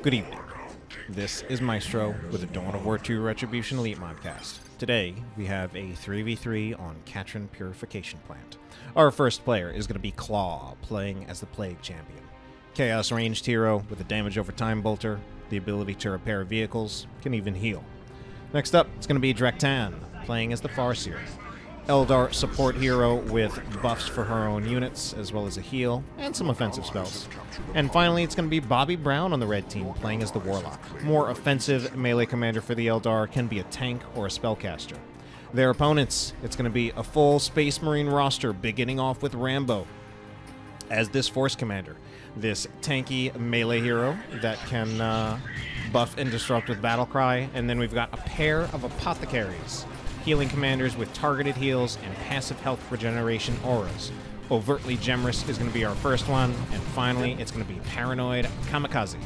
Good evening. This is Maestro with the Dawn of War 2 Retribution Elite Modcast. Today, we have a 3v3 on Khatrin Purification Plant. Our first player is going to be Claw, playing as the Plague Champion. Chaos ranged hero with a damage over time bolter, the ability to repair vehicles, can even heal. Next up, it's going to be Draktan, playing as the Farseer. Eldar support hero with buffs for her own units, as well as a heal, and some offensive spells. And finally, it's going to be Bobby Brown on the red team, playing as the Warlock. More offensive melee commander for the Eldar, can be a tank or a spellcaster. Their opponents, it's going to be a full Space Marine roster, beginning off with Rambo as this Force Commander. This tanky melee hero that can buff and disrupt with Battlecry, and then we've got a pair of Apothecaries, healing commanders with targeted heals and passive health regeneration auras. Overtly Gemerous is going to be our first one, and finally, it's going to be Paranoid Kamikaze.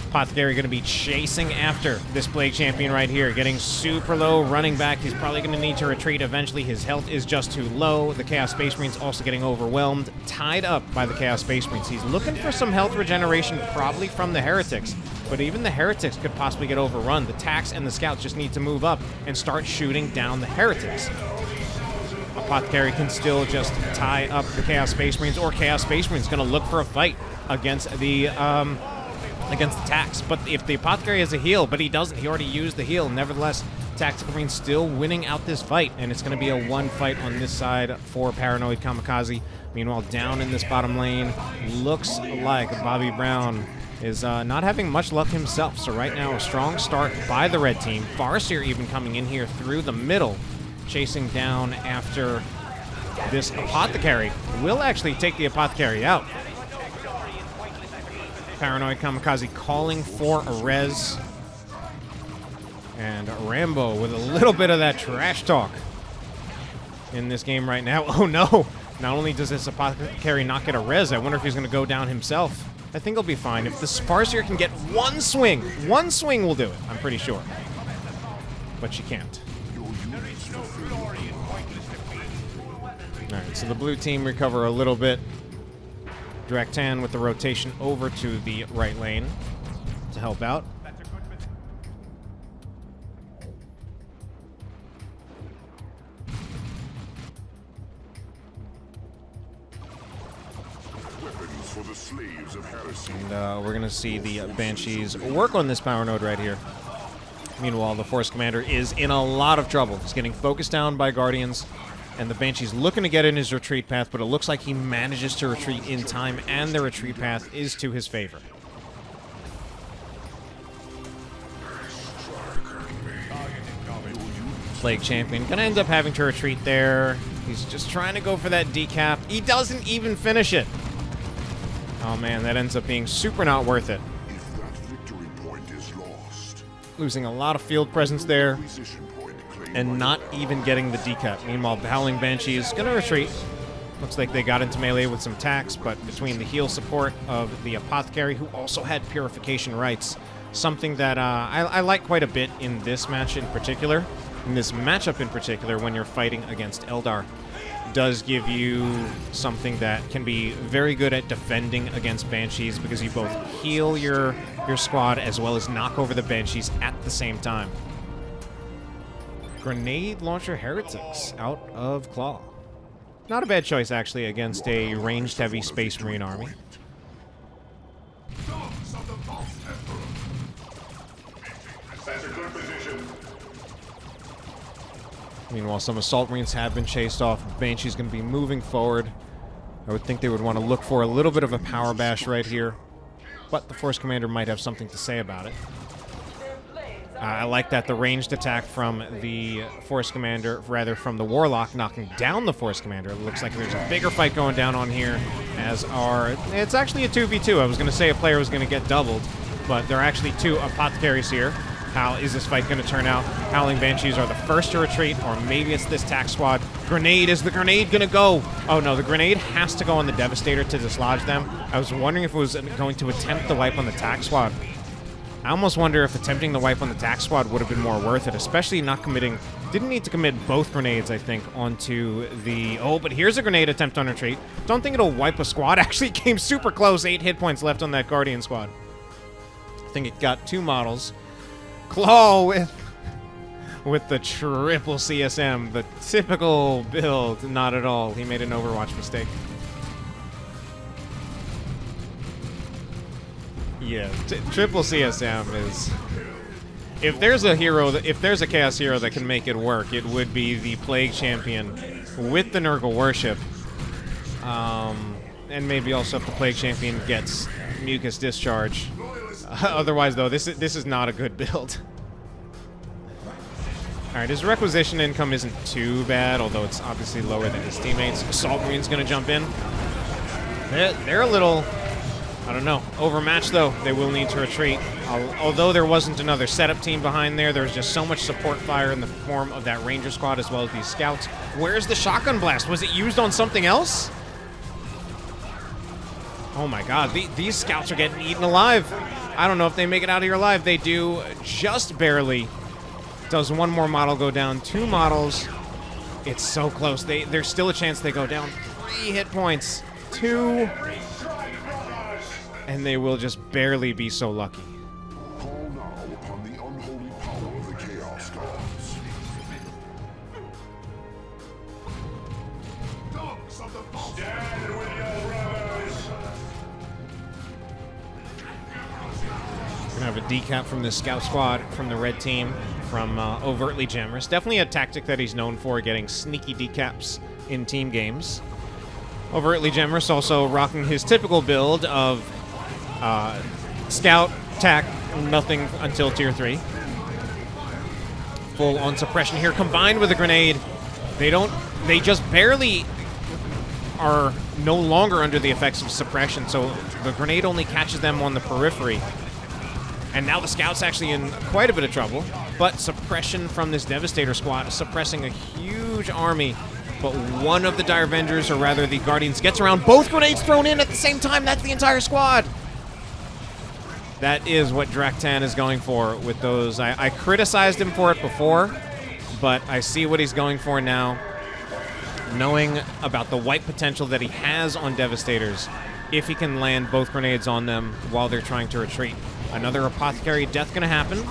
Apothecary going to be chasing after this Plague Champion right here, getting super low, running back. He's probably going to need to retreat eventually. His health is just too low. The Chaos Space Marine's also getting overwhelmed, tied up by the Chaos Space Marines. He's looking for some health regeneration, probably from the Heretics, but even the Heretics could possibly get overrun. The Tax and the Scouts just need to move up and start shooting down the Heretics. Apothecary can still just tie up the Chaos Space Marines, or Chaos Space Marines going to look for a fight against the Tax. But if the Apothecary has a heal, but he doesn't, he already used the heal. Nevertheless, Tactical Marine still winning out this fight, and it's going to be a one fight on this side for Paranoid Kamikaze. Meanwhile, down in this bottom lane, looks like Bobby Brown is not having much luck himself. So right now, a strong start by the red team. Farseer even coming in here through the middle, chasing down after this Apothecary. Will actually take the Apothecary out. Paranoid Kamikaze calling for a res. And Rambo with a little bit of that trash talk in this game right now. Oh no! Not only does this Apothecary not get a res, I wonder if he's going to go down himself. I think he'll be fine. If the Farseer can get one swing will do it, I'm pretty sure. But she can't. Alright, so the blue team recover a little bit. Draktan with the rotation over to the right lane to help out. For the slaves of heresy. And we're going to see the Banshees work on this power node right here. Meanwhile, the Force Commander is in a lot of trouble. He's getting focused down by Guardians, and the Banshee's looking to get in his retreat path, but it looks like he manages to retreat in time, and the retreat path is to his favor. Plague Champion gonna end up having to retreat there. He's just trying to go for that decap. He doesn't even finish it. Oh man, that ends up being super not worth it. If that victory point is lost, losing a lot of field presence there, and not even getting the decap. Meanwhile, the Howling Banshee is going to retreat. Looks like they got into melee with some tax, but between the heal support of the Apothecary, who also had Purification rights, something that I like quite a bit in this match in particular, in this matchup in particular, when you're fighting against Eldar, does give you something that can be very good at defending against Banshees, because you both heal your squad as well as knock over the Banshees at the same time. Grenade Launcher Heretics out of Claw. Not a bad choice, actually, against a ranged heavy Space Marine army. Meanwhile, some Assault Marines have been chased off. Banshee's going to be moving forward. I would think they would want to look for a little bit of a power bash right here, but the Force Commander might have something to say about it. I like that the ranged attack from the Force Commander, rather from the Warlock, knocking down the Force Commander. It looks like there's a bigger fight going down on here, as are... It's actually a 2v2. I was going to say a player was going to get doubled, but there are actually two Apothecaries here. How is this fight going to turn out? Howling Banshees are the first to retreat, or maybe it's this tax squad. Grenade, is the grenade going to go? Oh no, the grenade has to go on the Devastator to dislodge them. I was wondering if it was going to attempt the wipe on the tax squad. I almost wonder if attempting the wipe on the tax squad would have been more worth it, especially not committing... Didn't need to commit both grenades, I think, onto the... Oh, but here's a grenade attempt on retreat. Don't think it'll wipe a squad. Actually came super close. 8 hit points left on that Guardian squad. think it got 2 models. Claw with the triple CSM, the typical build. Not at all. He made an Overwatch mistake. Yeah, triple CSM is... If there's a hero, if there's a Chaos hero that can make it work, it would be the Plague Champion with the Nurgle Worship. And maybe also if the Plague Champion gets Mucus Discharge. Otherwise, though, this is not a good build. Alright, his Requisition income isn't too bad, although it's obviously lower than his teammates. Assault Marine's gonna jump in. They're a little... I don't know. Overmatched, though. They will need to retreat. Although there wasn't another setup team behind there, there's just so much support fire in the form of that Ranger squad as well as these scouts. Where's the shotgun blast? Was it used on something else? Oh my god, these scouts are getting eaten alive. I don't know if they make it out of here alive. They do just barely. Does 1 more model go down? 2 models. It's so close. There's still a chance they go down. 3 hit points. 2... And they will just barely be so lucky. Call now upon the unholy power of the Chaos Gods. Dogs of the Stand with your brothers. Gonna have a decap from the scout squad from the red team from Overtly Gemerous. Definitely a tactic that he's known for, getting sneaky decaps in team games. Overtly Gemerous also rocking his typical build of scout, tack, nothing until tier 3. Full on suppression here, combined with a grenade. They just barely are no longer under the effects of suppression, so the grenade only catches them on the periphery. And now the scout's actually in quite a bit of trouble, but suppression from this Devastator squad is suppressing a huge army. But one of the Dire Avengers, or rather the Guardians, gets around. Both grenades thrown in at the same time. That's the entire squad. That is what Draktan is going for with those. I criticized him for it before, but I see what he's going for now. Knowing about the wipe potential that he has on Devastators, if he can land both grenades on them while they're trying to retreat. Another Apothecary death going to happen.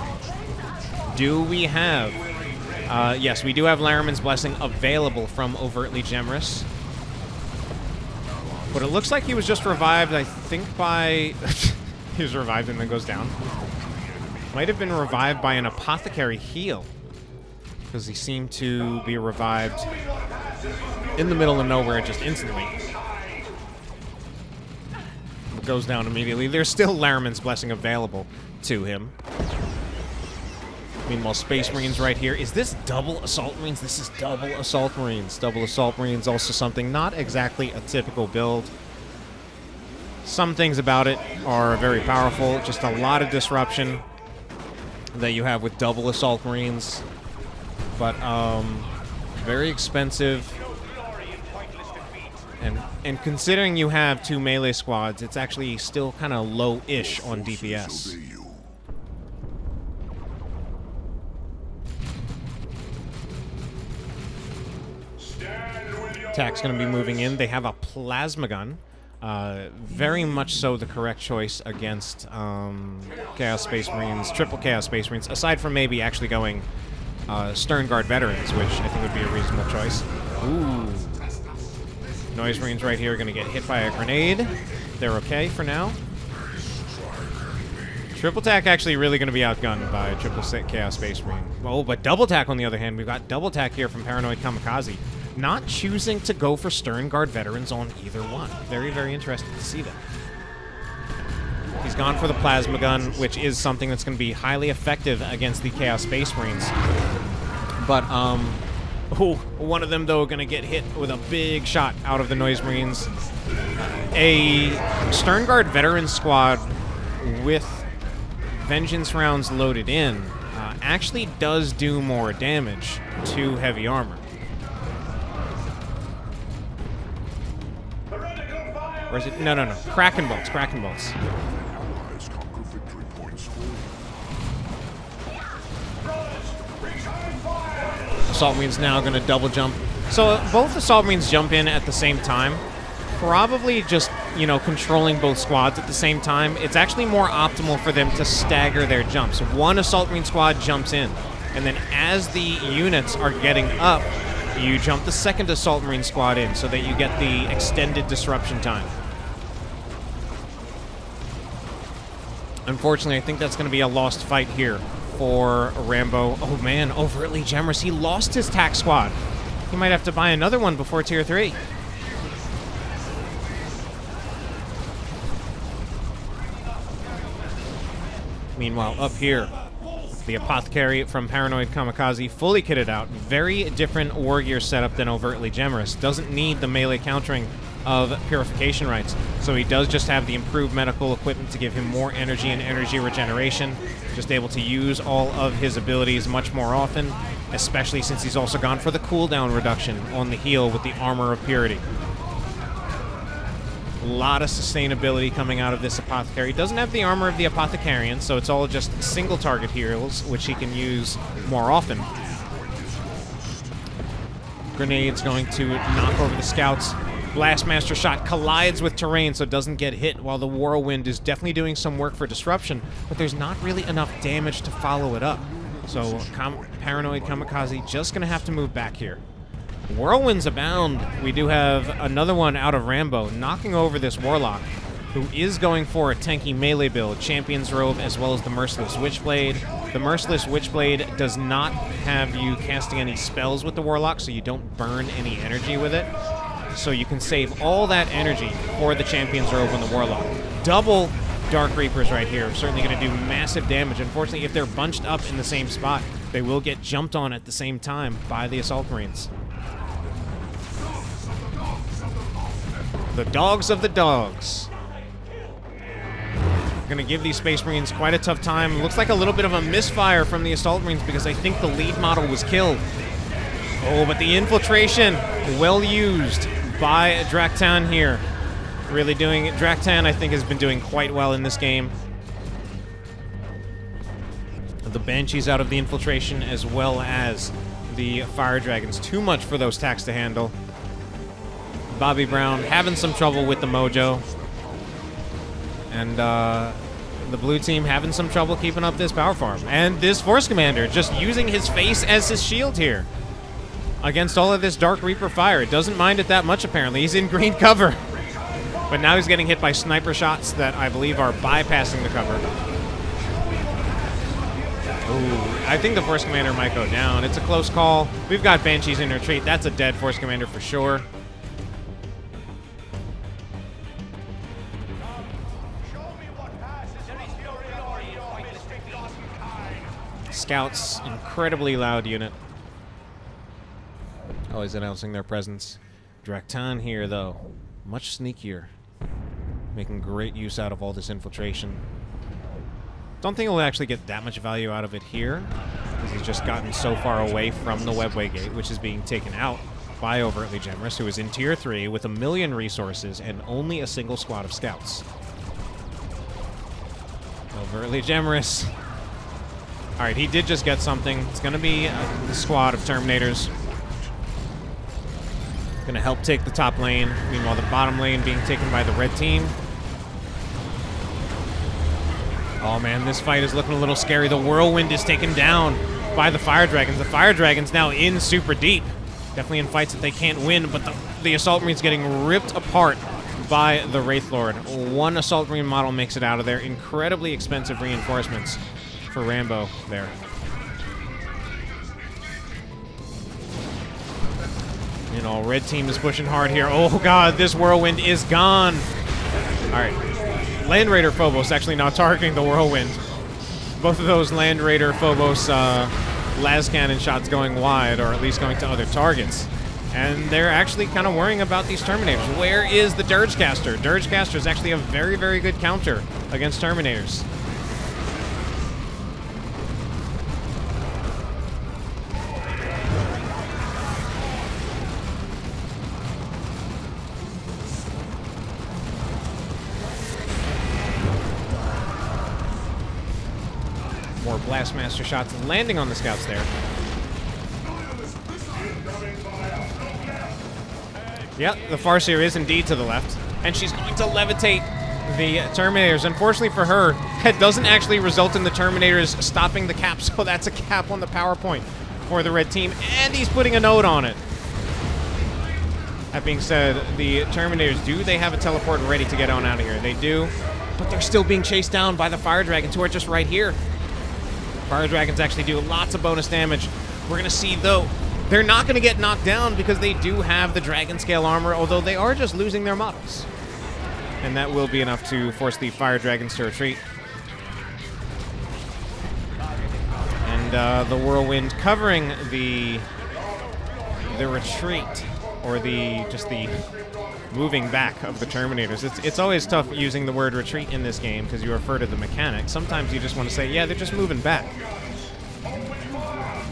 Do we have... yes, we do have Laraman's Blessing available from Overtly Gemerous. But it looks like he was just revived, I think, by... he was revived and then goes down. Might have been revived by an Apothecary heal. Because he seemed to be revived in the middle of nowhere just instantly. It goes down immediately. There's still Laraman's Blessing available to him. Meanwhile, Space Marines right here. Is this double Assault Marines? This is double Assault Marines. Double Assault Marines, also something not exactly a typical build. Some things about it are very powerful. Just a lot of disruption that you have with double Assault Marines. But, very expensive. And considering you have 2 melee squads, it's actually still kind of low-ish on DPS. Attack's going to be moving in. They have a plasma gun. Very much so the correct choice against Chaos Space Marines, triple Chaos Space Marines, aside from maybe actually going Stern Guard Veterans, which I think would be a reasonable choice. Ooh. Noise Marines right here are going to get hit by a grenade. They're okay for now. Triple Tack actually really going to be outgunned by triple Chaos Space Marine. Oh, but Double Tack on the other hand, we've got Double Tack here from Paranoid Kamikaze. Not choosing to go for Stern Guard Veterans on either one. Very, very interesting to see that. He's gone for the Plasma Gun, which is something that's going to be highly effective against the Chaos Space Marines. But, one of them, though, going to get hit with a big shot out of the Noise Marines. A Stern Guard Veteran squad with Vengeance rounds loaded in actually does do more damage to heavy armor. Or is it? No. Kraken bolts. Kraken bolts. Assault Marines now going to double jump. So both Assault Marines jump in at the same time. probably just, you know, controlling both squads at the same time. It's actually more optimal for them to stagger their jumps. One Assault Marine squad jumps in, and then as the units are getting up, you jump the second Assault Marine squad in so that you get the extended disruption time. Unfortunately, I think that's going to be a lost fight here for Rambo. Oh man, Overtly Gemerous. He lost his tack squad. He might have to buy another one before Tier 3. Meanwhile, up here, the Apothecary from Paranoid Kamikaze, fully kitted out. Very different war gear setup than Overtly Gemerous. Doesn't need the melee countering of Purification rights. So he does just have the improved medical equipment to give him more energy and energy regeneration. Just able to use all of his abilities much more often, especially since he's also gone for the cooldown reduction on the heal with the Armor of Purity. A lot of sustainability coming out of this Apothecary. Doesn't have the armor of the Apothecarian, so it's all just single target heals, which he can use more often. Grenade's going to knock over the scouts. Blastmaster shot collides with terrain, so it doesn't get hit, while the Whirlwind is definitely doing some work for disruption, but there's not really enough damage to follow it up. So Paranoid Kamikaze just going to have to move back here. Whirlwinds abound. We do have another one out of Rambo, knocking over this Warlock, who is going for a tanky melee build, Champion's Robe, as well as the Merciless Witchblade. The Merciless Witchblade does not have you casting any spells with the Warlock, so you don't burn any energy with it. So you can save all that energy for the Champion's Robe and the Warlock. Double Dark Reapers right here, certainly going to do massive damage. Unfortunately, if they're bunched up in the same spot, they will get jumped on at the same time by the Assault Marines. The dogs of the dogs. Gonna give these Space Marines quite a tough time. Looks like a little bit of a misfire from the Assault Marines because I think the lead model was killed. Oh, but the infiltration, well used by Draktan here. Really doing it. Draktan, I think, has been doing quite well in this game. The Banshees out of the infiltration, as well as the Fire Dragons. Too much for those tacks to handle. Bobby Brown having some trouble with the mojo. And the blue team having some trouble keeping up this power farm. And this Force Commander just using his face as his shield here against all of this Dark Reaper fire. Doesn't mind it that much, apparently. He's in green cover. But now he's getting hit by sniper shots that I believe are bypassing the cover. Ooh, I think the Force Commander might go down. It's a close call. We've got Banshees in retreat. That's a dead Force Commander for sure. Scouts, incredibly loud unit. Always announcing their presence. Draktan here, though, much sneakier. Making great use out of all this infiltration. Don't think we'll actually get that much value out of it here, because he's just gotten so far away from the Webway Gate, which is being taken out by Overtly Gemerous, who is in Tier 3 with 1 million resources and only a single squad of scouts. Overtly Gemerous. Alright, he did just get something. It's going to be a squad of Terminators. Going to help take the top lane. Meanwhile, the bottom lane being taken by the red team. Oh man, this fight is looking a little scary. The Whirlwind is taken down by the Fire Dragons. The Fire Dragons now in super deep. Definitely in fights that they can't win, but the Assault Marines getting ripped apart by the Wraith Lord. 1 Assault Marine model makes it out of there. Incredibly expensive reinforcements for Rambo there. You know, red team is pushing hard here. Oh god, this Whirlwind is gone. Alright. Land Raider Phobos actually now targeting the Whirlwind. Both of those Land Raider Phobos las cannon shots going wide, or at least going to other targets. And they're actually kind of worrying about these Terminators. Where is the Dirgecaster? Dirgecaster is actually a very, very good counter against Terminators. More Blastmaster shots landing on the scouts there. Yep, the Farseer is indeed to the left. And she's going to levitate the Terminators. Unfortunately for her, it doesn't actually result in the Terminators stopping the cap, so that's a cap on the power point for the red team, and he's putting a note on it. That being said, the Terminators, do they have a teleport ready to get on out of here? They do, but they're still being chased down by the Fire Dragons, who are just right here. Fire Dragons actually do lots of bonus damage. We're going to see, though, they're not going to get knocked down because they do have the Dragon Scale armor, although they are just losing their models. And that will be enough to force the Fire Dragons to retreat. And the Whirlwind covering the retreat, or just the moving back of the Terminators. It's always tough using the word retreat in this game because you refer to the mechanics. Sometimes you just want to say, yeah, they're just moving back.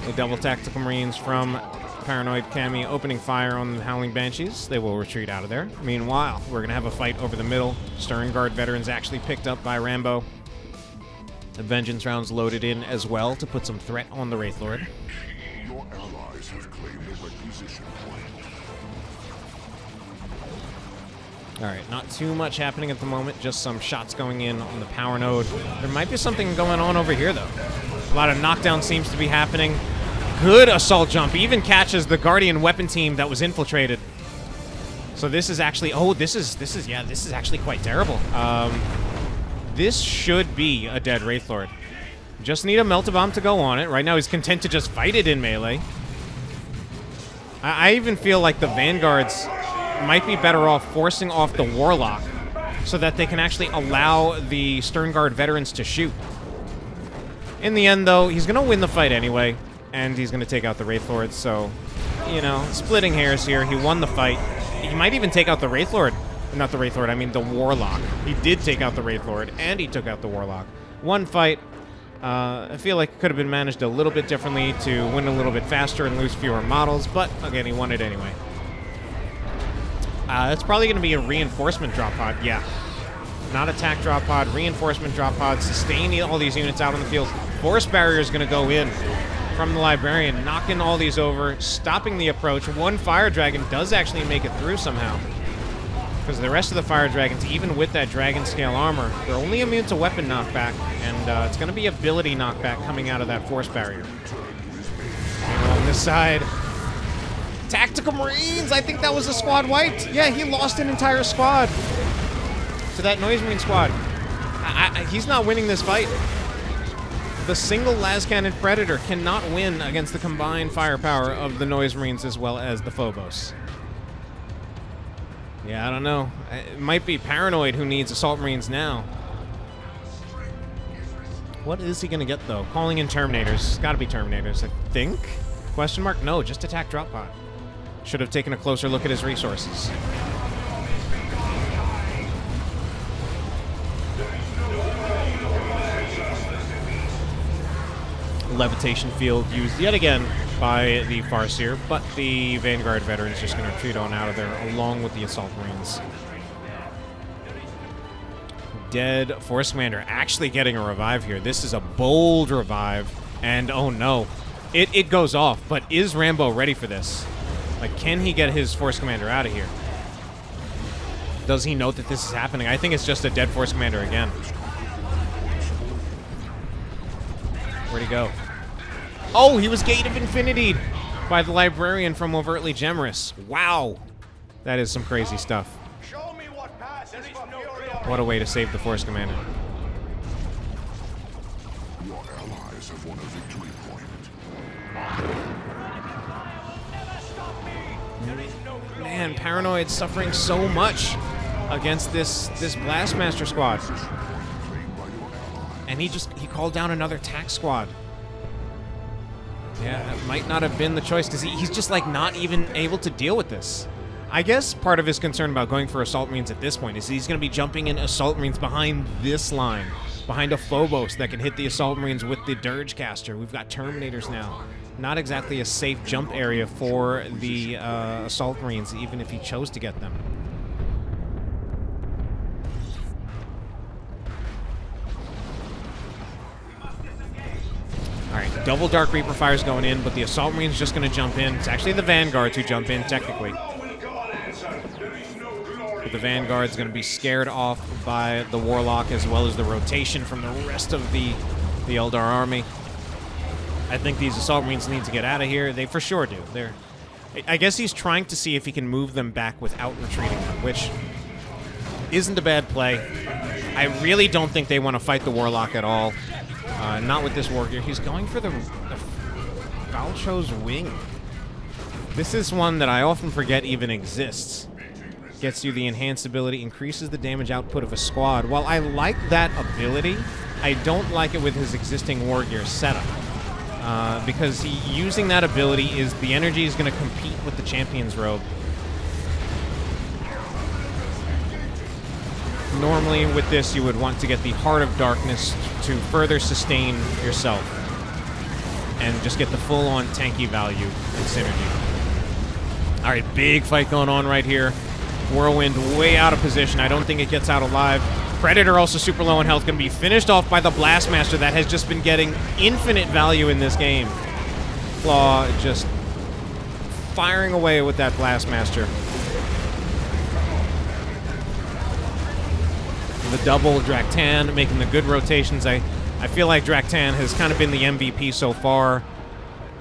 The double tactical Marines from Paranoid Cami opening fire on the Howling Banshees. They will retreat out of there. Meanwhile, we're going to have a fight over the middle. Stern Guard veterans actually picked up by Rambo. The Vengeance rounds loaded in as well to put some threat on the Wraith Lord. Your allies have claimed a requisition point. Alright, not too much happening at the moment, just some shots going in on the power node. There might be something going on over here, though. A lot of knockdown seems to be happening. Good assault jump, even catches the Guardian weapon team that was infiltrated. So this is actually, this is actually quite terrible. This should be a dead Wraith Lord. Just need a Melt-A-Bomb to go on it. Right now he's content to just fight it in melee. I even feel like the Vanguards might be better off forcing off the Warlock so that they can actually allow the Stern Guard veterans to shoot. In the end, though, he's going to win the fight anyway, and he's going to take out the Wraith Lord, so, you know, splitting hairs here. He won the fight. He might even take out the Wraith Lord. Not the Wraith Lord, I mean the Warlock. He did take out the Wraith Lord, and he took out the Warlock. One fight. I feel like it could have been managed a little bit differently to win a little bit faster and lose fewer models, but, again, he won it anyway. That's probably going to be a reinforcement drop pod, yeah. Not attack drop pod, reinforcement drop pod, sustain all these units out on the field. Force barrier is going to go in from the Librarian, knocking all these over, stopping the approach. One Fire Dragon does actually make it through somehow. Because the rest of the Fire Dragons, even with that Dragon Scale armor, they're only immune to weapon knockback, and it's going to be ability knockback coming out of that Force barrier. And on this side, Tactical Marines! I think that was a squad wiped. Yeah, he lost an entire squad to that Noise Marine squad. He's not winning this fight. The single Lascannon Predator cannot win against the combined firepower of the Noise Marines as well as the Phobos. Yeah, I don't know. It might be Paranoid who needs Assault Marines now. What is he going to get, though? Calling in Terminators. It's got to be Terminators, I think? Question mark? No, just attack drop pod. Should have taken a closer look at his resources. Levitation field used yet again by the Farseer, but the Vanguard veterans just going to retreat on out of there along with the Assault Marines. Dead Force Commander actually getting a revive here. This is a bold revive, and oh no, it goes off, but is Rambo ready for this? Like, can he get his Force Commander out of here? Does he know that this is happening? I think it's just a dead Force Commander again. Where'd he go? Oh, he was Gate of Infinity by the Librarian from Overtly Gemerous. Wow. That is some crazy stuff. Show me what passes for What a way to save the Force Commander. Your allies have won a victory point. Man, Paranoid's suffering so much against this Blastmaster squad. And he called down another tax squad. Yeah, that might not have been the choice, because he's just, like, not even able to deal with this. I guess part of his concern about going for Assault Marines at this point is he's going to be jumping in Assault Marines behind this line, behind a Phobos that can hit the Assault Marines with the Dirge Caster. We've got Terminators now. Not exactly a safe jump area for the Assault Marines, even if he chose to get them. Alright, double Dark Reaper fires going in, but the Assault Marine's just going to jump in. It's actually the Vanguards who jump in, technically. The Vanguard's going to be scared off by the Warlock as well as the rotation from the rest of the Eldar army. I think these Assault Marines need to get out of here. They for sure do. I guess he's trying to see if he can move them back without retreating them, which isn't a bad play. I really don't think they want to fight the Warlock at all. Not with this war gear. He's going for the Valcho's Wing. This is one that I often forget even exists. Gets you the enhanced ability, increases the damage output of a squad. While I like that ability, I don't like it with his existing war gear setup. Because using that ability is the energy is going to compete with the Champion's Robe. Normally with this you would want to get the Heart of Darkness to further sustain yourself and just get the full-on tanky value and synergy. Alright, big fight going on right here. Whirlwind way out of position. I don't think it gets out alive. Predator also super low on health, going to be finished off by the Blastmaster that has just been getting infinite value in this game. Claw just firing away with that Blastmaster. The double Draktan making the good rotations. I feel like Draktan has kind of been the MVP so far.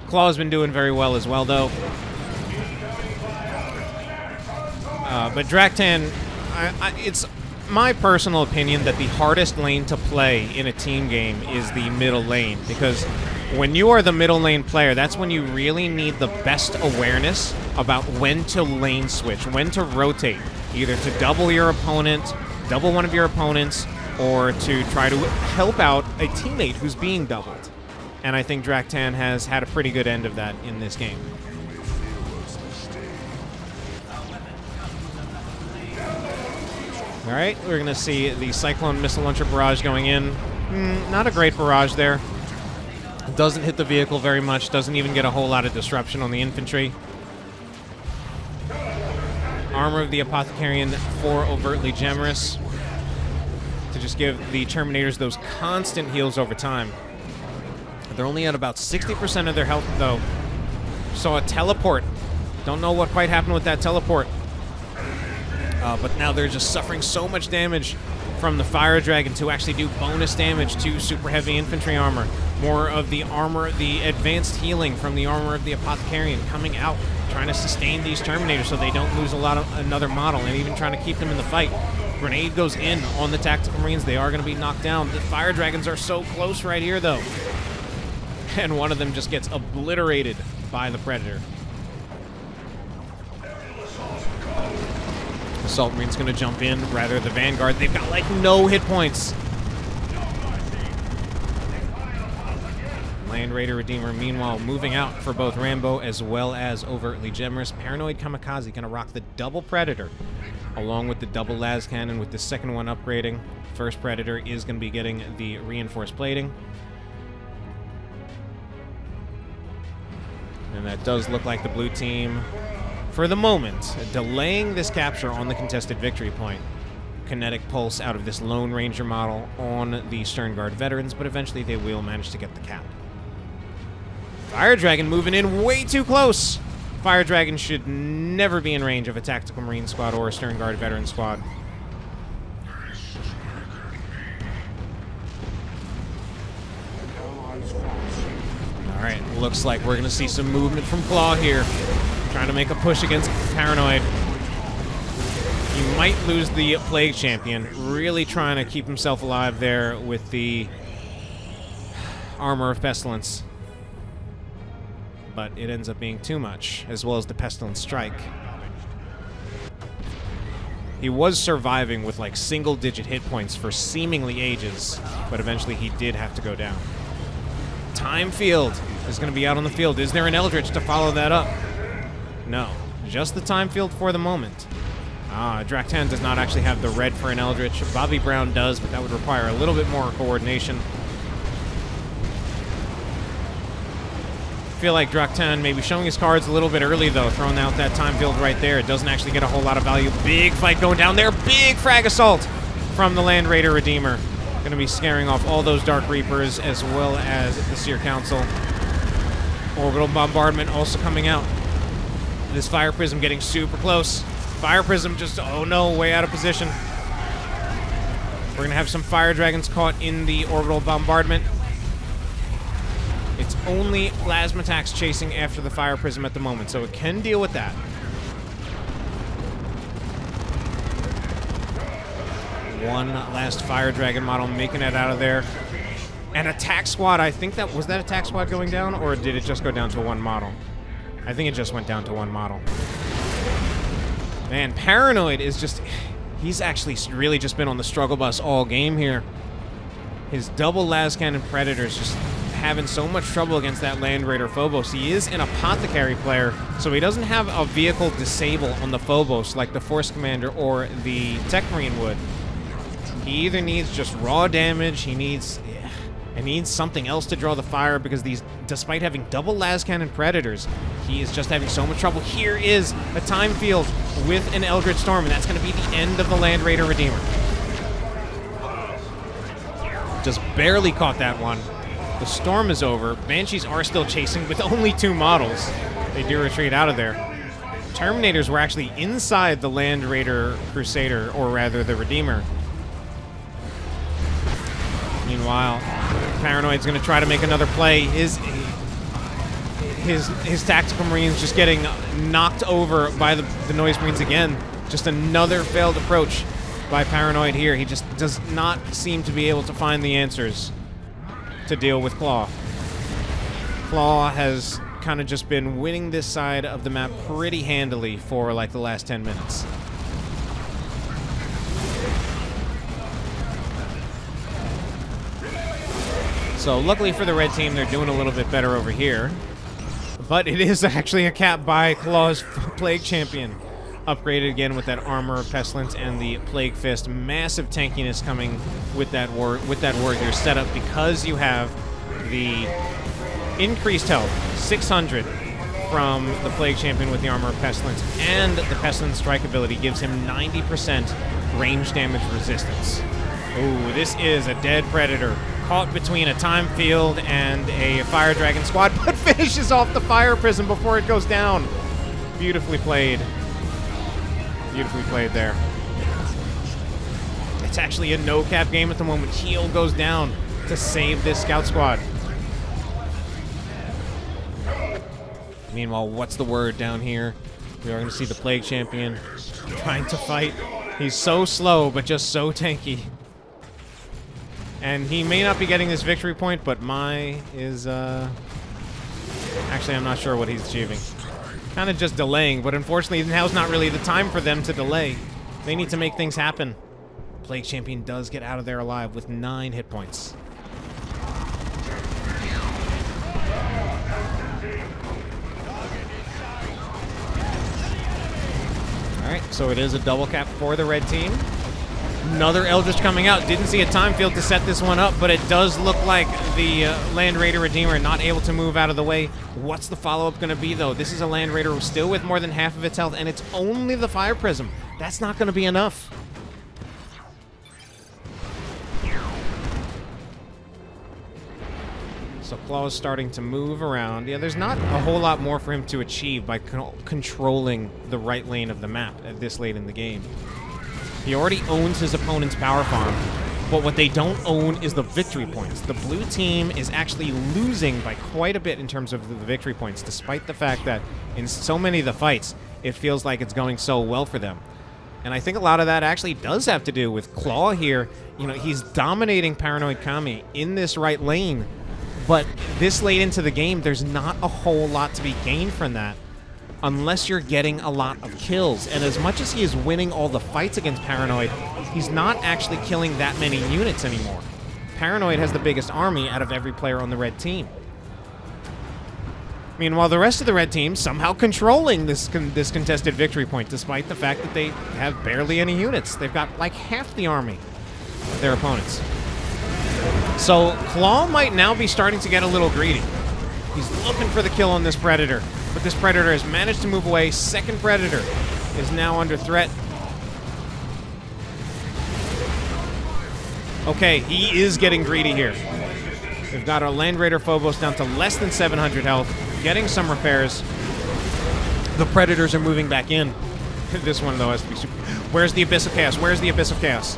Claw's been doing very well as well, though. But Draktan, it's my personal opinion that the hardest lane to play in a team game is the middle lane, because when you are the middle lane player, that's when you really need the best awareness about when to lane switch, when to rotate, either to double your opponent, double one of your opponents, or to try to help out a teammate who's being doubled. And I think Draktan has had a pretty good end of that in this game. All right, we're going to see the Cyclone Missile Launcher barrage going in. Not a great barrage there. Doesn't hit the vehicle very much, doesn't even get a whole lot of disruption on the infantry. Armor of the Apothecarian for Overtly Gemerous to just give the Terminators those constant heals over time. They're only at about 60% of their health, though. Saw a teleport. Don't know what quite happened with that teleport. But now they're just suffering so much damage from the Fire Dragon to actually do bonus damage to super heavy infantry armor. More of the armor, the advanced healing from the armor of the Apothecarian coming out, trying to sustain these Terminators so they don't lose a lot of another model, and even trying to keep them in the fight. Grenade goes in on the Tactical Marines. They are going to be knocked down. The Fire Dragons are so close right here, though. And one of them just gets obliterated by the Predator. Assault Marine's going to jump in, rather the Vanguard. They've got like no hit points. Land Raider Redeemer, meanwhile, moving out for both Rambo as well as Overtly Gemerous. Paranoid Kamikaze going to rock the double Predator, along with the double Las Cannon, with the second one upgrading. First Predator is going to be getting the reinforced plating. And that does look like the blue team, for the moment, delaying this capture on the contested victory point. Kinetic pulse out of this Lone Ranger model on the Stern Guard veterans, but eventually they will manage to get the cap. Fire Dragon moving in way too close. Fire Dragon should never be in range of a Tactical Marine squad or a Stern Guard veteran squad. Alright, looks like we're going to see some movement from Claw here. Trying to make a push against Paranoid. He might lose the Plague Champion. Really trying to keep himself alive there with the Armor of Pestilence. But it ends up being too much, as well as the Pestilence Strike. He was surviving with like single-digit hit points for seemingly ages, but eventually he did have to go down. Time Field is going to be out on the field. Is there an Eldritch to follow that up? No, just the Time Field for the moment. Draktan does not actually have the red for an Eldritch. Bobby Brown does, but that would require a little bit more coordination. I feel like Draktan maybe showing his cards a little bit early, though, throwing out that Time Field right there. It doesn't actually get a whole lot of value. Big fight going down there. Big frag assault from the Land Raider Redeemer. Going to be scaring off all those Dark Reapers as well as the Seer Council. Orbital Bombardment also coming out. This Fire Prism getting super close. Fire Prism just, oh no, way out of position. We're going to have some Fire Dragons caught in the orbital bombardment. It's only Plasma Attacks chasing after the Fire Prism at the moment, so it can deal with that. One last Fire Dragon model making it out of there. And Attack Squad, I think that, was that Attack Squad going down, or did it just go down to one model? I think it just went down to one model. Man, Paranoid is just, he's actually really just been on the struggle bus all game here. His double las cannon Predator's just having so much trouble against that Land Raider Phobos. He is an Apothecary player, so he doesn't have a vehicle disable on the Phobos like the Force Commander or the Tech Marine would. He either needs just raw damage, he needs something else to draw the fire, because these, despite having double las cannon Predators, he is just having so much trouble. Here is a time field with an Eldritch Storm, and that's going to be the end of the Land Raider Redeemer. Just barely caught that one. The storm is over. Banshees are still chasing with only 2 models. They do retreat out of there. Terminators were actually inside the Land Raider Crusader, or rather the Redeemer. Meanwhile, Paranoid's going to try to make another play. His Tactical Marines just getting knocked over by the Noise Marines again. Just another failed approach by Paranoid here. He just does not seem to be able to find the answers to deal with Claw. Claw has kind of just been winning this side of the map pretty handily for like the last 10 minutes. So luckily for the red team, they're doing a little bit better over here. But it is actually a cap by Claw's Plague Champion. Upgraded again with that Armor of Pestilence and the Plague Fist. Massive tankiness coming with that warrior setup, because you have the increased health, 600 from the Plague Champion with the Armor of Pestilence, and the Pestilence Strike ability gives him 90% range damage resistance. Ooh, this is a dead Predator. Caught between a time field and a Fire Dragon squad, but finishes off the Fire Prism before it goes down. Beautifully played. Beautifully played there. It's actually a no-cap game at the moment. Heal goes down to save this Scout Squad. Meanwhile, what's the word down here? We are going to see the Plague Champion trying to fight. He's so slow, but just so tanky. And he may not be getting this victory point, but Mai is, actually, I'm not sure what he's achieving. Kind of just delaying, but unfortunately, now's not really the time for them to delay. They need to make things happen. Plague Champion does get out of there alive with 9 hit points. Alright, so it is a double cap for the red team. Another Eldritch coming out. Didn't see a time field to set this one up, but it does look like the Land Raider Redeemer not able to move out of the way. What's the follow-up going to be, though? This is a Land Raider still with more than half of its health, and it's only the Fire Prism. That's not going to be enough. So Claw is starting to move around. Yeah, there's not a whole lot more for him to achieve by controlling the right lane of the map at this late in the game. He already owns his opponent's power farm, but what they don't own is the victory points. The blue team is actually losing by quite a bit in terms of the victory points, despite the fact that in so many of the fights, it feels like it's going so well for them. And I think a lot of that actually does have to do with Claw here. You know, he's dominating Paranoid Kami in this right lane, but this late into the game, there's not a whole lot to be gained from that, unless you're getting a lot of kills. And as much as he is winning all the fights against Paranoid, he's not actually killing that many units anymore. Paranoid has the biggest army out of every player on the red team. Meanwhile, the rest of the red team somehow controlling this contested victory point, despite the fact that they have barely any units. They've got like half the army of their opponents. So Claw might now be starting to get a little greedy. He's looking for the kill on this Predator. But this Predator has managed to move away. Second Predator is now under threat. Okay, he is getting greedy here. We've got our Land Raider Phobos down to less than 700 health, getting some repairs. The Predators are moving back in. This one, though, has to be super... Where's the Abyss of Chaos? Where's the Abyss of Chaos?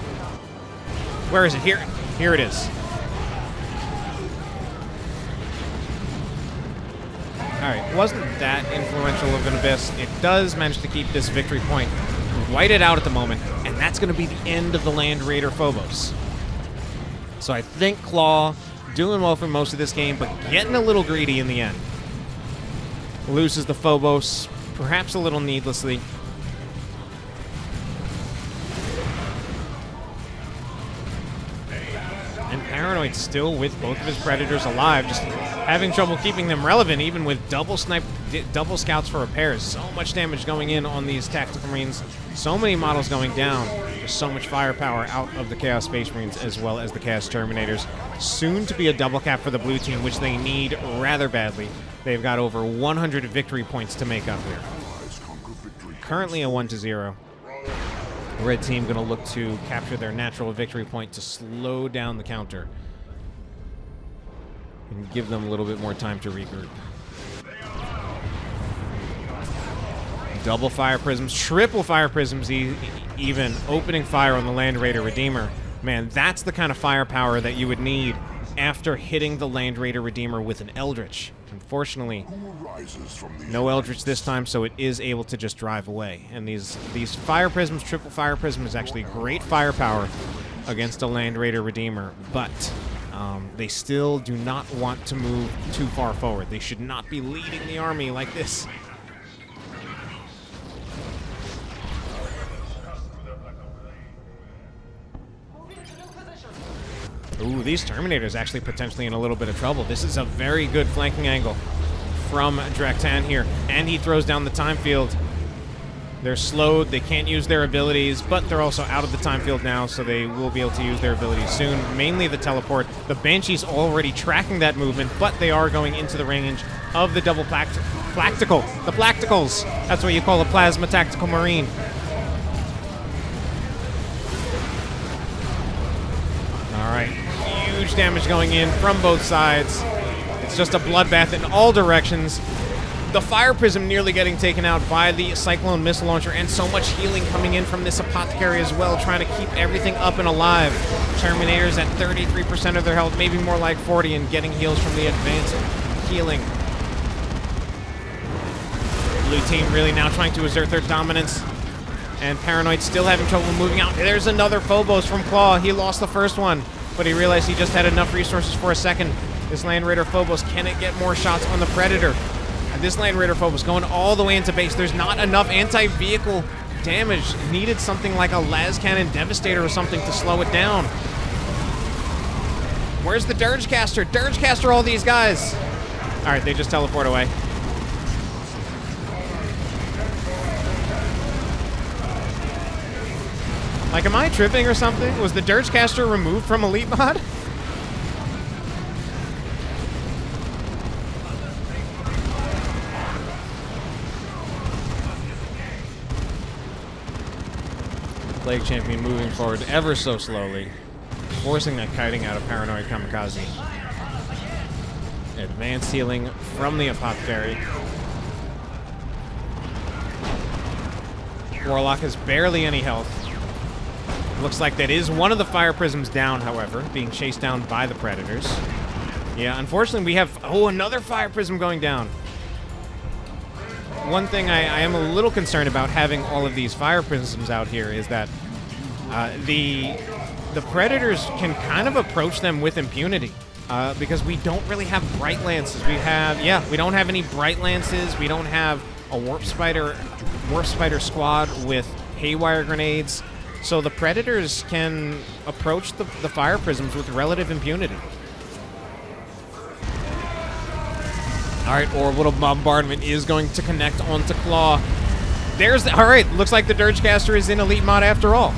Where is it? Here. Here it is. Alright, wasn't that influential of an Abyss. It does manage to keep this victory point. White it out at the moment, and that's going to be the end of the Land Raider Phobos. So I think Claw doing well for most of this game, but getting a little greedy in the end. Loses the Phobos, perhaps a little needlessly. And Paranoid still with both of his Predators alive, just having trouble keeping them relevant, even with double scouts for repairs. So much damage going in on these Tactical Marines. So many models going down. Just so much firepower out of the Chaos Space Marines as well as the Chaos Terminators. Soon to be a double cap for the blue team, which they need rather badly. They've got over 100 victory points to make up here. Currently a 1-0. The red team going to look to capture their natural victory point to slow down the counter and give them a little bit more time to regroup. Double fire prisms, triple fire prisms, even opening fire on the Land Raider Redeemer. Man, that's the kind of firepower that you would need after hitting the Land Raider Redeemer with an Eldritch. Unfortunately, no Eldritch this time, so it is able to just drive away. And these fire prisms, triple fire prism, is actually great firepower against a Land Raider Redeemer, but they still do not want to move too far forward. They should not be leading the army like this. Ooh, these Terminators actually potentially in a little bit of trouble. This is a very good flanking angle from Draktan here. And he throws down the time field. They're slowed, they can't use their abilities, but they're also out of the time field now, so they will be able to use their abilities soon. Mainly the teleport. The Banshee's already tracking that movement, but they are going into the range of the double Plactical. The Placticals! That's what you call a Plasma Tactical Marine. Alright, huge damage going in from both sides. It's just a bloodbath in all directions. The Fire Prism nearly getting taken out by the Cyclone Missile Launcher, and so much healing coming in from this Apothecary as well, trying to keep everything up and alive. Terminators at 33% of their health, maybe more like 40, and getting heals from the advanced healing. Blue team really now trying to assert their dominance. And Paranoid still having trouble moving out. There's another Phobos from Claw. He lost the first one, but he realized he just had enough resources for a second. This Land Raider Phobos, can it get more shots on the Predator? And this Land Raider Phobos going all the way into base. There's not enough anti-vehicle damage. Needed something like a Las Cannon Devastator or something to slow it down. Where's the Dirgecaster? Dirgecaster all these guys. All right, they just teleport away. Like, am I tripping or something? Was the Dirgecaster removed from Elite Mod? Plague Champion moving forward ever so slowly, forcing that kiting out of Paranoid Kamikaze. Advanced healing from the Apothecary. Warlock has barely any health. Looks like that is one of the Fire Prisms down, however, being chased down by the Predators. Yeah, unfortunately we have, another Fire Prism going down. One thing I am a little concerned about having all of these Fire Prisms out here is that the Predators can kind of approach them with impunity because we don't really have Bright Lances. We don't have any Bright Lances. We don't have a Warp Spider squad with Haywire Grenades. So the Predators can approach the Fire Prisms with relative impunity. Alright, Orbital Bombardment is going to connect onto Claw. Alright, looks like the Dirgecaster is in Elite Mod after all.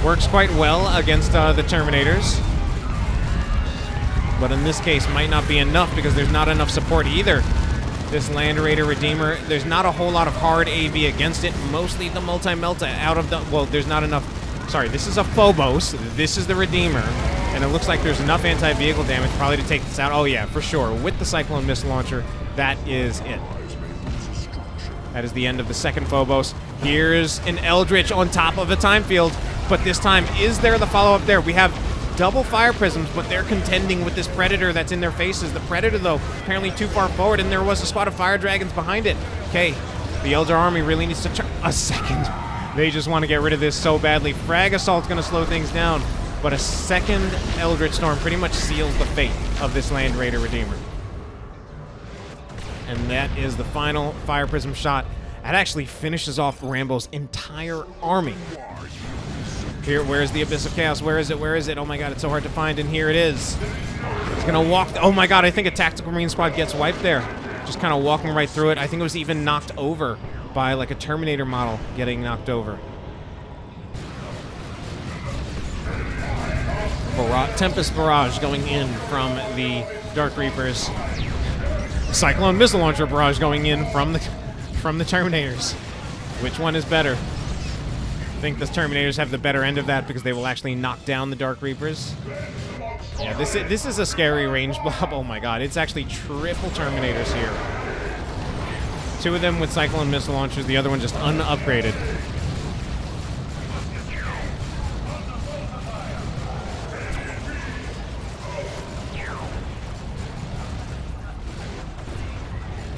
Works quite well against the Terminators. But in this case, might not be enough because there's not enough support either. This Land Raider Redeemer, there's not a whole lot of hard AV against it. Mostly the Multi-Melta out of the... Well, there's not enough... Sorry, this is a Phobos. This is the Redeemer. And it looks like there's enough anti-vehicle damage probably to take this out. Oh, yeah, for sure. With the Cyclone Missile Launcher, that is it. That is the end of the second Phobos. Here's an Eldritch on top of a time field, but this time, is there the follow-up there? We have double fire prisms, but they're contending with this Predator that's in their faces. The Predator, though, apparently too far forward, and there was a squad of fire dragons behind it. Okay, the Elder Army really needs to turn. A second. They just want to get rid of this so badly. Frag Assault's going to slow things down, but a second Eldritch Storm pretty much seals the fate of this Land Raider Redeemer. And that is the final Fire Prism shot. That actually finishes off Rambo's entire army. Here, where's the Abyss of Chaos? Where is it? Where is it? Oh my god, it's so hard to find, and here it is. It's gonna walk. Oh my god, I think a Tactical Marine squad gets wiped there. Just kind of walking right through it. I think it was even knocked over by like a Terminator model getting knocked over. Tempest Barrage going in from the Dark Reapers. Cyclone Missile Launcher Barrage going in from the Terminators. Which one is better? I think the Terminators have the better end of that because they will actually knock down the Dark Reapers. Yeah, this is a scary range blob. Oh my god, it's actually triple Terminators here. Two of them with Cyclone Missile Launchers, the other one just unupgraded.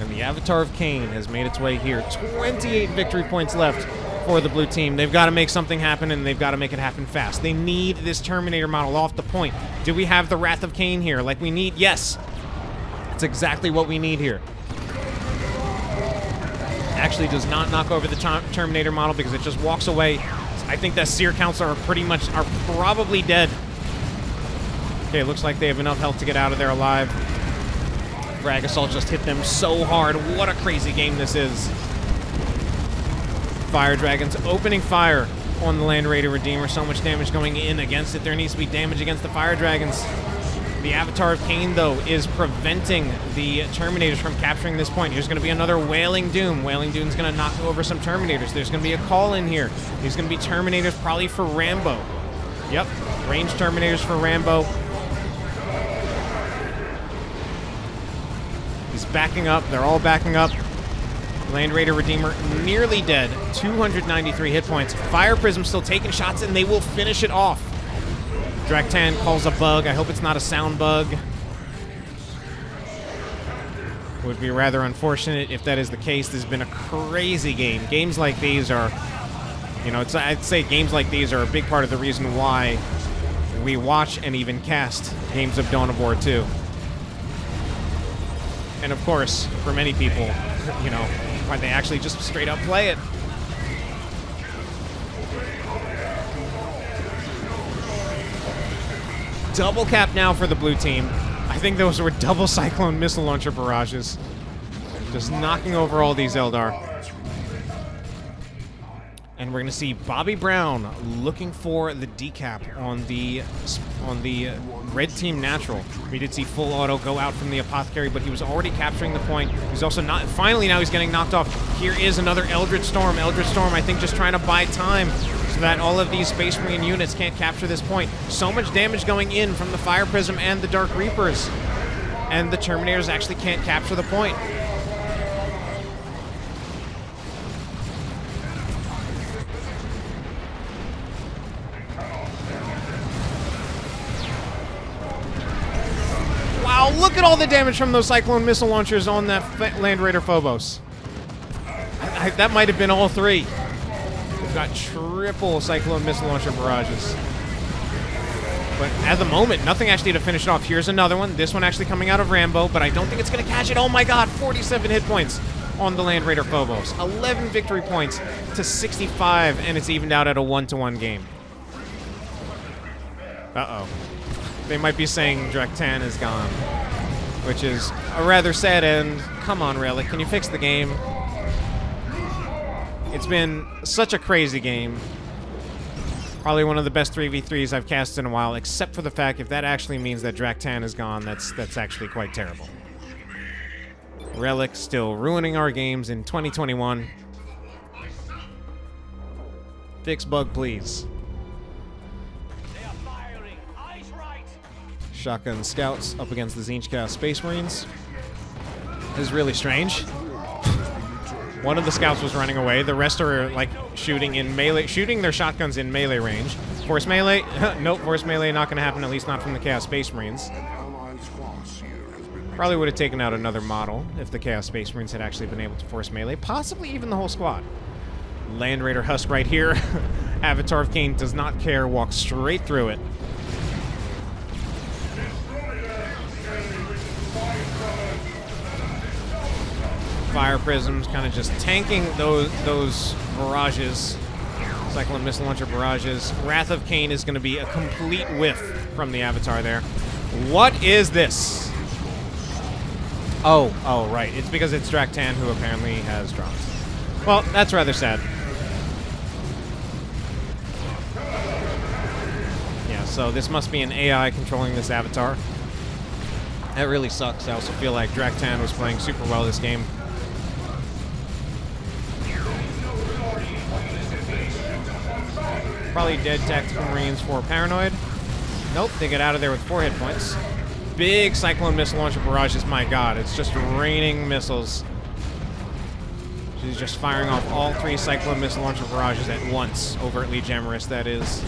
And the Avatar of Cain has made its way here. 28 victory points left for the blue team. They've got to make something happen, and they've got to make it happen fast. They need this Terminator model off the point. Do we have the Wrath of Cain here like we need? Yes. It's exactly what we need here. Actually does not knock over the Terminator model because it just walks away. I think that Seer counts are probably dead. Okay, looks like they have enough health to get out of there alive. Frag Assault just hit them so hard. What a crazy game this is. Fire Dragons opening fire on the Land Raider Redeemer. So much damage going in against it. There needs to be damage against the Fire Dragons. The Avatar of Cain, though, is preventing the Terminators from capturing this point. Here's going to be another Wailing Doom. Wailing Doom's going to knock over some Terminators. There's going to be a call in here. There's going to be Terminators probably for Rambo. Yep, ranged Terminators for Rambo. He's backing up. They're all backing up. Land Raider Redeemer nearly dead. 293 hit points. Fire Prism still taking shots, and they will finish it off. Draktan calls a bug. I hope it's not a sound bug. Would be rather unfortunate if that is the case. This has been a crazy game. Games like these are, you know, I'd say games like these are a big part of the reason why we watch and even cast games of Dawn of War 2. And of course, for many people, you know, why they actually just straight up play it. Double cap now for the blue team. I think those were double Cyclone Missile Launcher barrages. Just knocking over all these Eldar. And we're going to see Bobby Brown looking for the decap on the red team natural. We did see full auto go out from the Apothecary, but he was already capturing the point. He's also not. Finally, now he's getting knocked off. Here is another Eldritch Storm. Eldritch Storm, I think, just trying to buy time so that all of these Space Marine units can't capture this point. So much damage going in from the Fire Prism and the Dark Reapers. And the Terminators actually can't capture the point. Wow, look at all the damage from those Cyclone Missile Launchers on that Land Raider Phobos. That might have been all three. We've got triple Cyclone Missile Launcher barrages. But at the moment, nothing actually to finish it off. Here's another one. This one actually coming out of Rambo, but I don't think it's going to catch it. Oh my god, 47 hit points on the Land Raider Phobos. 11 victory points to 65, and it's evened out at a 1-to-1 game. Uh-oh. They might be saying Draktan is gone, which is a rather sad end. Come on, Relic, can you fix the game? It's been such a crazy game. Probably one of the best 3v3s I've cast in a while, except for the fact if that actually means that Draktan is gone, that's actually quite terrible. Relic still ruining our games in 2021. Fix bug, please. Shotgun Scouts up against the Tzeentch Chaos Space Marines. This is really strange. One of the scouts was running away. The rest are like shooting their shotguns in melee range. Force melee? Nope, force melee not going to happen, at least not from the Chaos Space Marines. Probably would have taken out another model if the Chaos Space Marines had actually been able to force melee, possibly even the whole squad. Land Raider Husk right here. Avatar of Cain does not care, walks straight through it. Fire Prisms kind of just tanking those barrages. Cyclone Missile Launcher barrages. Wrath of Cain is going to be a complete whiff from the Avatar there. What is this? Oh, right. It's because it's Draktan, who apparently has dropped. Well, that's rather sad. Yeah, so this must be an AI controlling this Avatar. That really sucks. I also feel like Draktan was playing super well this game. Probably dead Tactical Marines for Paranoid. Nope, they get out of there with 4 hit points. Big Cyclone Missile Launcher barrages, my god, it's just raining missiles. She's just firing off all 3 Cyclone Missile Launcher barrages at once. Overtly Gemerous, that is.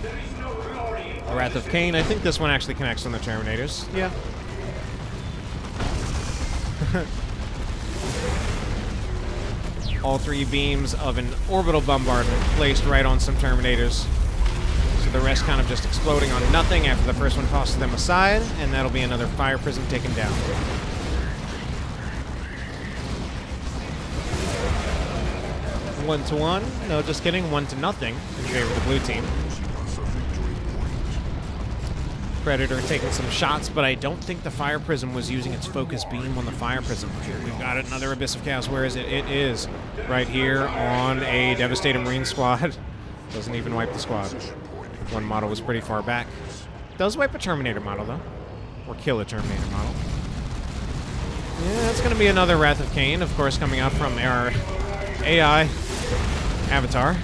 The Wrath of Cain, I think this one actually connects on the Terminators. Yeah. All 3 beams of an orbital bombardment placed right on some Terminators. So the rest kind of just exploding on nothing after the first one tosses them aside, and that'll be another Fire Prism taken down. One to one. No, just kidding. 1-0 in favor of the blue team. Predator taking some shots, but I don't think the Fire Prism was using its focus beam on the Fire Prism. We've got another Abyss of Chaos. Where is it? It is right here on a Devastator Marine squad. Doesn't even wipe the squad. One model was pretty far back. Does wipe a Terminator model, though. Or kill a Terminator model. Yeah, that's going to be another Wrath of Cain, of course, coming out from our AI Avatar.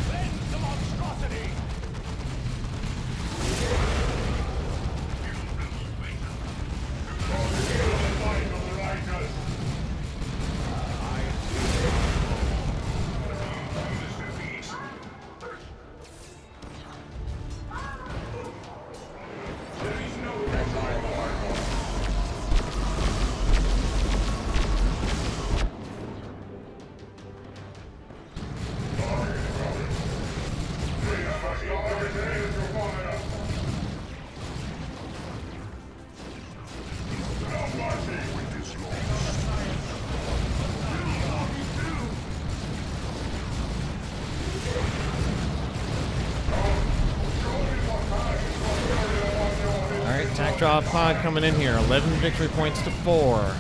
Attack drop pod coming in here. 11 victory points to 4.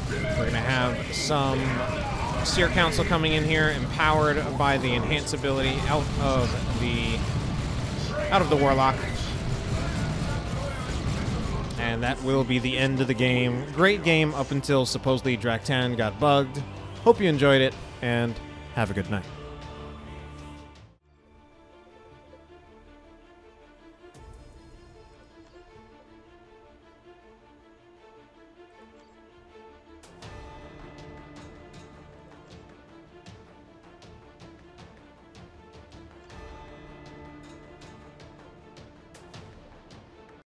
We're going to have some Seer Council coming in here, empowered by the enhance ability out of the Warlock. And that will be the end of the game. Great game up until supposedly Draktan got bugged. Hope you enjoyed it, and have a good night.